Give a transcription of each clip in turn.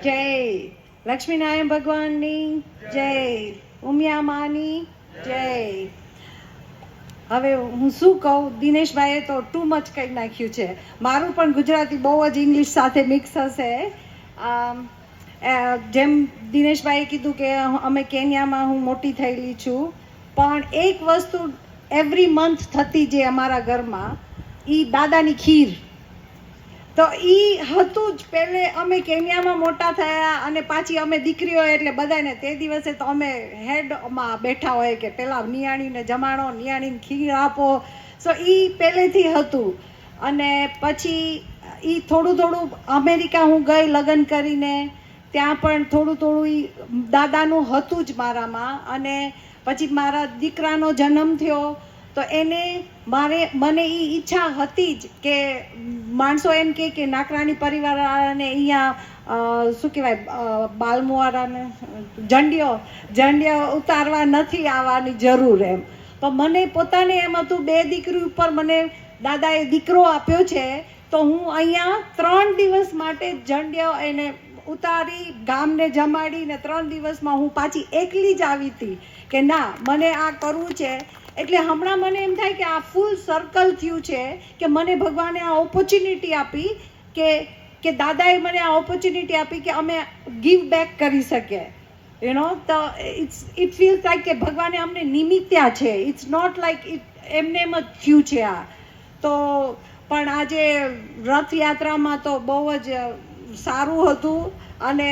જય લક્ષ્મીનારાયણ ભગવાનની જય, ઉમિયા માની જય. હવે હું શું કહું, દિનેશભાઈએ તો ટુ મચ કહી નાખ્યું છે. મારું પણ ગુજરાતી બહુ જ ઇંગ્લિશ સાથે મિક્સ હશે. જેમ દિનેશભાઈએ કીધું કે અમે કેન્યામાં હું મોટી થયેલી છું, પણ એક વસ્તુ એવરી મંથ થતી જે અમારા ઘરમાં, એ દાદાની ખીર. તો એ હતું જ પહેલે. અમે કેન્યામાં મોટા થયા અને પાછી અમે દીકરીઓ એટલે બધાને તે દિવસે તો અમે હેડમાં બેઠા હોય કે પેલા નિયાણીને જમાડો, નિયાણીને ખીર આપો. સો એ પહેલેથી હતું. અને પછી એ થોડું થોડું અમેરિકા હું ગઈ લગ્ન કરીને, ત્યાં પણ થોડું થોડું એ દાદાનું હતું જ મારામાં. અને પછી મારા દીકરાનો જન્મ થયો તો એને મને એ ઈચ્છા હતી જ કે માણસો એમ કે નાકરાણી પરિવારવાળાને અહીંયા શું કહેવાય, બાલમુવાળાને જંડિયો ઉતારવા નથી આવવાની જરૂર એમ. તો મને પોતાને એમ હતું, બે દીકરી ઉપર મને દાદાએ દીકરો આપ્યો છે, તો હું અહીંયા 3 દિવસ માટે જંડિયો એને ઉતારી ગામને જમાડીને 3 દિવસમાં હું પાછી એકલી જ આવી હતી કે ના મને આ કરવું છે. એટલે હમણાં મને એમ થાય કે આ ફૂલ સર્કલ થયું છે કે મને ભગવાને આ ઓપોર્ચ્યુનિટી આપી કે દાદાએ મને આ ઓપોર્ચ્યુનિટી આપી કે અમે ગીવ બેક કરી શકીએ. તો ઇટ ફીલ્સ લાઈક કે ભગવાને અમને નિમિત્યા છે. ઇટ્સ નોટ લાઈક એમને એમ જ થયું છે આ. તો પણ આજે રથયાત્રામાં તો બહુ જ સારું હતું. અને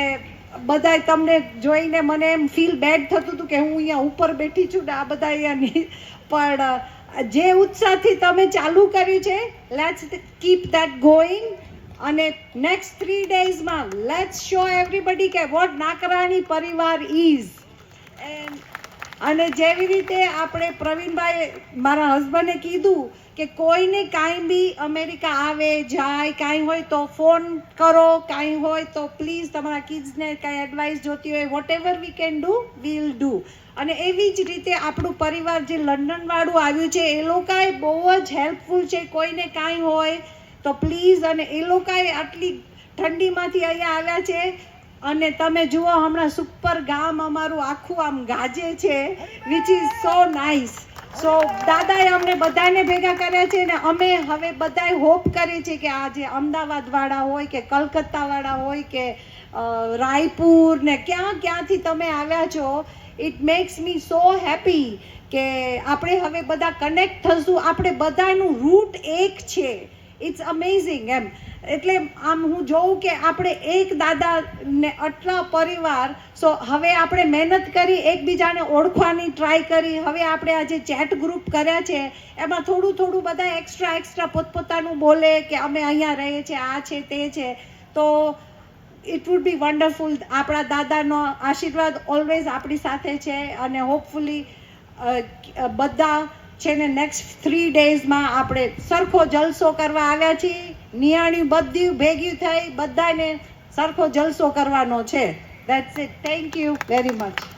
બધાય તમને જોઈને મને એમ ફીલ બેડ થતું હતું કે હું અહીંયા ઉપર બેઠી છું ને આ બધા અહીંયા. પણ જે ઉત્સાહથી તમે ચાલુ કર્યું છે, લેટ્સ કીપ ધેટ ગોઈંગ. અને નેક્સ્ટ 3 ડેઝમાં લેટ્સ શો એવરીબડી કે વોટ નાકરાણી પરિવાર ઇઝ. અને જેવી રીતે આપણે પ્રવીણભાઈ મારા હસબન્ડે કીધું કે કોઈને કાંઈ બી અમેરિકા આવે જાય કાંઈ હોય તો ફોન કરો, કાંઈ હોય તો પ્લીઝ તમારા કિડ્સને કાંઈ એડવાઇસ જોતી હોય, whatever we can do will do. અને એવી જ રીતે આપણું પરિવાર જે લંડનવાળું આવ્યું છે એ લોકોએ બહુ જ હેલ્પફુલ છે. કોઈને કાંઈ હોય તો પ્લીઝ. અને એ લોકોએ આટલી ઠંડીમાંથી અહીંયા આવ્યા છે. અને તમે જુઓ હમણાં સુપર ગામ અમારું આખું આમ ગાજે છે, વિચ ઇઝ સો નાઇસ. સો દાદાએ અમને બધાને ભેગા કર્યા છે ને અમે હવે બધાએ હોપ કરીએ છીએ કે આ જે અમદાવાદવાળા હોય કે કલકત્તાવાળા હોય કે રાયપુર ને ક્યાંથી તમે આવ્યા છો, it max me so happy કે આપણે હવે બધા કનેક્ટ થશું. આપણે બધાનું રૂટ એક છે. ઇટ્સ અમેઝિંગ એમ. એટલે આમ હું જોઉં કે આપણે એક દાદાને આટલા પરિવાર. સો હવે આપણે મહેનત કરી, એકબીજાને ઓળખવાની ટ્રાય કરી. હવે આપણે આ જે ચેટ ગ્રુપ કર્યા છે એમાં થોડું થોડું બધા એક્સ્ટ્રા પોતપોતાનું બોલે કે અમે અહીંયા રહીએ છીએ, આ છે તે છે. તો ઇટ વુડ બી વન્ડરફુલ. આપણા દાદાનો આશીર્વાદ ઓલવેઝ આપણી સાથે છે. અને હોપફુલી બધા છે ને નેક્સ્ટ 3 ડેઝમાં આપણે સરખો જલસો કરવા આવ્યા છીએ. નિયાણી બધી ભેગી થઈ, બધાને સરખો જલસો કરવાનો છે. That's it. Thank you very much.